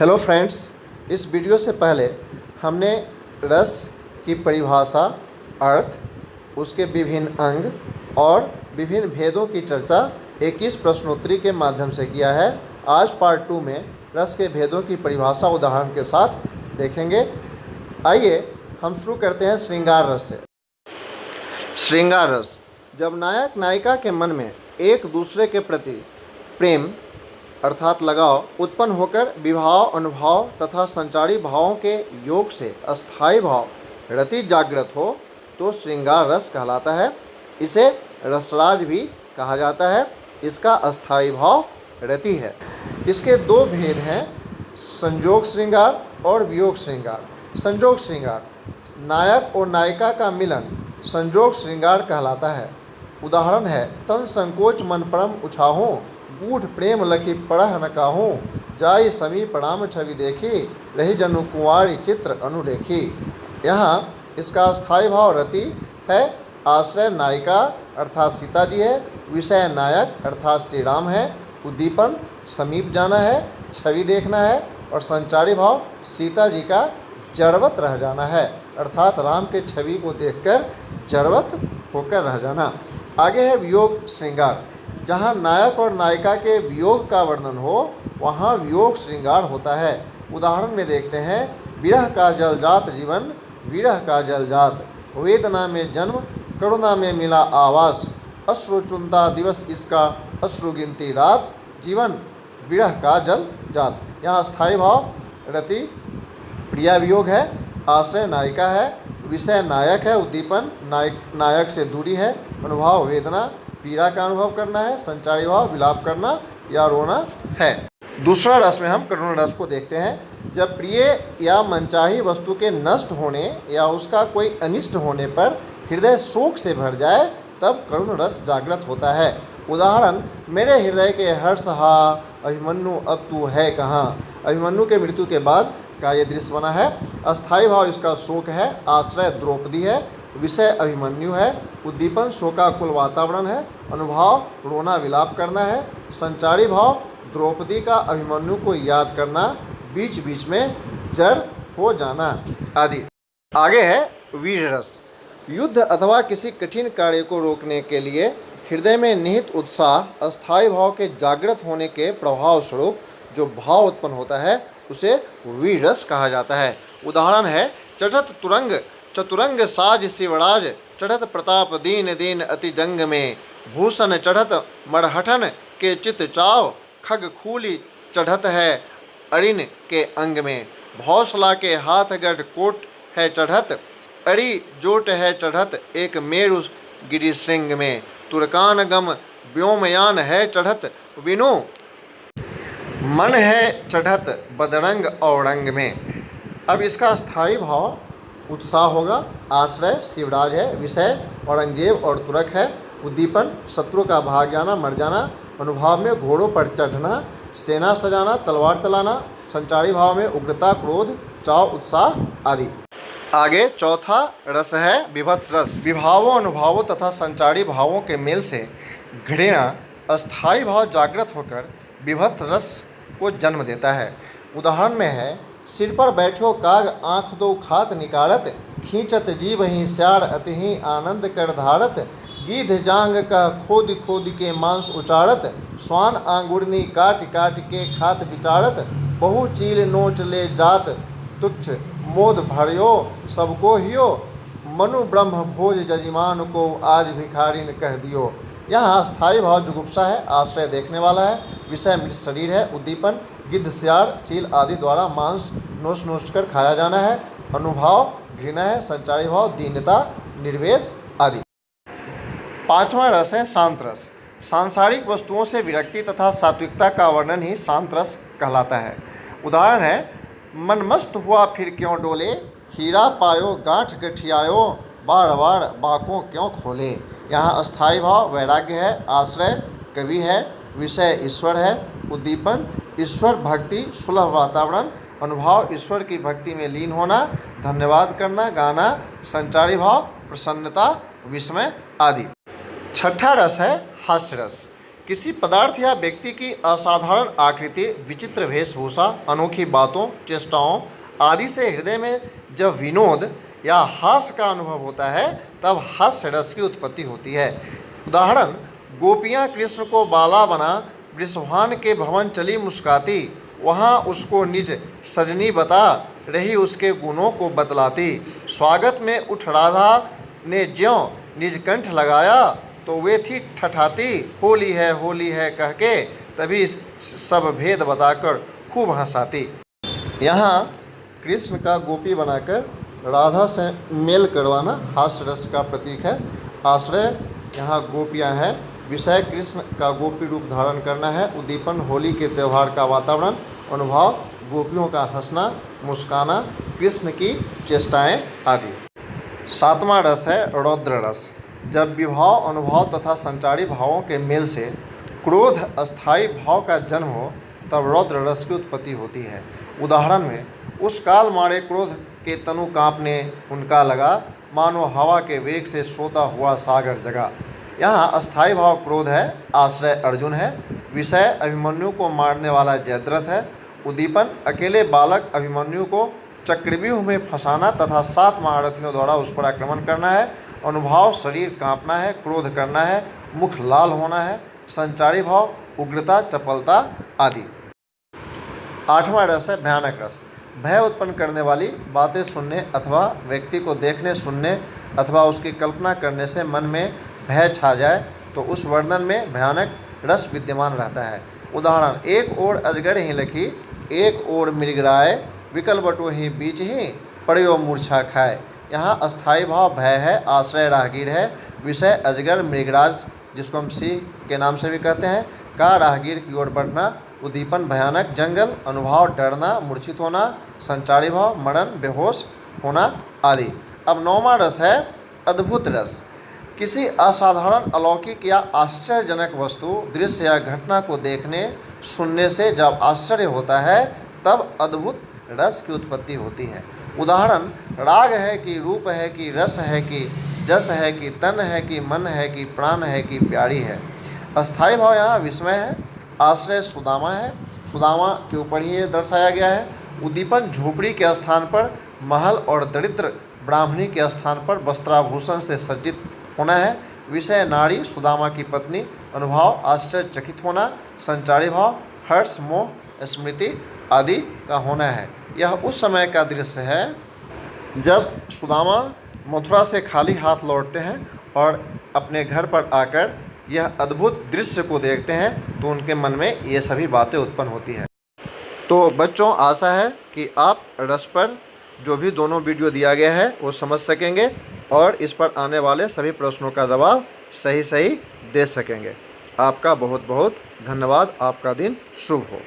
Hello friends, इस video से पहले हमने रस की परिभाषा, अर्थ, उसके विभिन्न अंग और विभिन्न भेदों की चर्चा 21 प्रश्नोत्तरी के माध्यम से किया है। आज पार्ट 2 में रस के भेदों की परिभाषा उदाहरण के साथ देखेंगे। आइए हम शुरू करते हैं श्रृंगार रस से। श्रृंगार रस, जब नायक नायिका के मन में एक दूसरे के प्रति प्रेम अर्थात लगाव उत्पन्न होकर विभाव, अनुभाव तथा संचारी भावों के योग से अस्थायी भाव रति जागृत हो तो श्रृंगार रस कहलाता है। इसे रसराज भी कहा जाता है। इसका अस्थायी भाव रति है। इसके दो भेद हैं, संयोग श्रृंगार और वियोग श्रृंगार। संयोग श्रृंगार, नायक और नायिका का मिलन संयोग श्रृंगार कहलाता है। उदाहरण है, तन संकोच मन परम उछाहूँ, गूढ़ प्रेम लखी पढ़ह न काहूँ, जाई समीप राम छवि देखी, रही जनु कुंवारी चित्र अनुलेखी। यहाँ इसका स्थायी भाव रति है। आश्रय नायिका अर्थात सीता जी है। विषय नायक अर्थात श्री राम है। उद्दीपन समीप जाना है, छवि देखना है। और संचारी भाव सीता जी का जड़वत रह जाना है अर्थात राम के छवि को देखकर जड़वत होकर रह जाना। आगे है वियोग श्रृंगार। जहाँ नायक और नायिका के वियोग का वर्णन हो वहाँ वियोग श्रृंगार होता है। उदाहरण में देखते हैं, विरह का जलजात जीवन, विरह का जलजात, वेदना में जन्म, करुणा में मिला आवास, अश्रु चुनता दिवस इसका, अश्रु गिनती रात, जीवन विरह का जल जात। यहाँ स्थायी भाव रति, प्रिया वियोग है। आश्रय नायिका है। विषय नायक है। उद्दीपन नायक से दूरी है। अनुभव वेदना, पीड़ा का अनुभव करना है। संचारी भाव विलाप करना या रोना है। दूसरा रस में हम करुण रस को देखते हैं। जब प्रिय या मनचाही वस्तु के नष्ट होने या उसका कोई अनिष्ट होने पर हृदय शोक से भर जाए तब करुण रस जागृत होता है। उदाहरण, मेरे हृदय के हर्ष हा, अभिमन्यु अब तू है कहाँ। अभिमन्यु के मृत्यु के बाद का ये दृश्य बना है। अस्थायी भाव इसका शोक है। आश्रय द्रौपदी है। विषय अभिमन्यु है। उद्दीपन शोकाकुल वातावरण है। अनुभाव रोना विलाप करना है। संचारी भाव द्रौपदी का अभिमन्यु को याद करना, बीच बीच में जड़ हो जाना आदि। आगे है वीर रस। युद्ध अथवा किसी कठिन कार्य को रोकने के लिए हृदय में निहित उत्साह, अस्थायी भाव के जागृत होने के प्रभाव स्वरूप जो भाव उत्पन्न होता है उसे वीर रस कहा जाता है। उदाहरण है, चढ़त तुरंग चतुरंग साज शिवराज, चढ़त प्रताप दीन दीन अति जंग में, भूषण चढ़त मरहठन के चित चाव, खग खूली चढ़त है अरिन के अंग में, भौसला के हाथ गढ़ कोट है चढ़त, अरि जोट है चढ़त एक मेरु गिरि श्रृंग में, तुर्कान गम व्योमयान है चढ़त विनु, मन है चढ़त बदरंग औरंग में। अब इसका स्थायी भाव उत्साह होगा। आश्रय शिवराज है। विषय औरंगजेब और तुरक है। उद्दीपन शत्रु का भाग जाना, मर जाना। अनुभाव में घोड़ों पर चढ़ना, सेना सजाना, तलवार चलाना। संचारी भाव में उग्रता, क्रोध, चाव, उत्साह आदि। आगे चौथा रस है विभत्स रस। विभावों, अनुभावों तथा संचारी भावों के मेल से घृणा अस्थायी भाव जागृत होकर विभत्स रस को जन्म देता है। उदाहरण में है, सिर पर बैठो काग आँख दो खात निकारत, खींचत जीव ही स्यार अति ही आनंद कर धारत, गीध जांग का खोद खोद के मांस उचारत, स्वान आंगुरनी काट काट के खात विचारत, बहु चील नोच ले जात तुच्छ मोद भरियो सबको हियो, मनु ब्रह्म भोज जजिमान को आज भिखारिन कह दियो। यहाँ स्थायी भाव जुगुप्सा है। आश्रय देखने वाला है। विषय मृत शरीर है। उद्दीपन गिद्ध, सियार, चील आदि द्वारा मांस नोच नोच कर खाया जाना है। अनुभाव घृणा है। संचारी भाव दीनता, निर्वेद आदि। पांचवा रस है शांत रस। सांसारिक वस्तुओं से विरक्ति तथा सात्विकता का वर्णन ही शांत रस कहलाता है। उदाहरण है, मन मस्त हुआ फिर क्यों डोले, हीरा पायो गांठ गठियायो, बार बार बाकों क्यों खोले। यहाँ अस्थायी भाव वैराग्य है। आश्रय कवि है। विषय ईश्वर है। उद्दीपन ईश्वर भक्ति, सुलभ वातावरण। अनुभाव ईश्वर की भक्ति में लीन होना, धन्यवाद करना, गाना। संचारी भाव प्रसन्नता, विस्मय आदि। छठा रस है हास्य रस। किसी पदार्थ या व्यक्ति की असाधारण आकृति, विचित्र वेशभूषा, अनोखी बातों, चेष्टाओं आदि से हृदय में जब विनोद या हास्य का अनुभव होता है तब हास्य रस की उत्पत्ति होती है। उदाहरण, गोपियाँ कृष्ण को बाला बना वृषभान के भवन चली मुस्काती, वहाँ उसको निज सजनी बता रही उसके गुणों को बतलाती। स्वागत में उठ राधा ने ज्यों निज कंठ लगाया तो वे थी ठठाती, होली है कह के तभी सब भेद बताकर खूब हंसाती। यहाँ कृष्ण का गोपी बनाकर राधा से मेल करवाना हास्य रस का प्रतीक है। आश्रय यहाँ गोपियाँ हैं, विषय कृष्ण का गोपी रूप धारण करना है। उद्दीपन होली के त्यौहार का वातावरण, अनुभव गोपियों का हंसना, मुस्काना, कृष्ण की चेष्टाएं आदि। सातवां रस है रौद्र रस। जब विभाव, अनुभव तथा संचारी भावों के मेल से क्रोध अस्थायी भाव का जन्म हो तब रौद्र रस की उत्पत्ति होती है। उदाहरण में, उस काल मारे क्रोध के तनु कांपने उनका लगा, मानो हवा के वेग से सोता हुआ सागर जगा। यहाँ अस्थायी भाव क्रोध है, आश्रय अर्जुन है, विषय अभिमन्यु को मारने वाला जयद्रथ है। उद्दीपन अकेले बालक अभिमन्यु को चक्रव्यूह में फंसाना तथा 7 महारथियों द्वारा उस पर आक्रमण करना है। अनुभव शरीर कांपना है, क्रोध करना है, मुख लाल होना है। संचारी भाव उग्रता, चपलता आदि। 8वां रस है भयानक रस। भय उत्पन्न करने वाली बातें सुनने अथवा व्यक्ति को देखने, सुनने अथवा उसकी कल्पना करने से मन में भय छा जाए तो उस वर्णन में भयानक रस विद्यमान रहता है। उदाहरण, एक ओर अजगर ही लखी, एक ओर मृगराय, विकल बटो ही बीच ही पड़यो मूर्छा खाए। यहाँ अस्थायी भाव भय है, आश्रय राहगीर है, विषय अजगर, मृगराज जिसको हम सिंह के नाम से भी कहते हैं, का राहगीर की ओर बढ़ना। उद्दीपन भयानक जंगल, अनुभव डरना, मूर्छित होना, संचारी भाव मरण, बेहोश होना आदि। अब 9वां रस है अद्भुत रस। किसी असाधारण, अलौकिक या आश्चर्यजनक वस्तु, दृश्य या घटना को देखने, सुनने से जब आश्चर्य होता है तब अद्भुत रस की उत्पत्ति होती है। उदाहरण, राग है कि रूप है कि रस है कि जस है कि तन है कि मन है कि प्राण है कि प्यारी है। अस्थायी भाव यहाँ विस्मय है, आश्रय सुदामा है, सुदामा के ऊपर ही ये दर्शाया गया है। उद्दीपन झोपड़ी के स्थान पर महल और दरिद्र ब्राह्मणी के स्थान पर वस्त्राभूषण से सज्जित होना है। विषय नारी, सुदामा की पत्नी, अनुभव आश्चर्यचकित होना, संचारी भाव हर्ष, मोह, स्मृति आदि का होना है। यह उस समय का दृश्य है जब सुदामा मथुरा से खाली हाथ लौटते हैं और अपने घर पर आकर यह अद्भुत दृश्य को देखते हैं तो उनके मन में ये सभी बातें उत्पन्न होती हैं। तो बच्चों, आशा है कि आप रस पर जो भी दोनों वीडियो दिया गया है वो समझ सकेंगे और इस पर आने वाले सभी प्रश्नों का जवाब सही दे सकेंगे। आपका बहुत बहुत धन्यवाद। आपका दिन शुभ हो।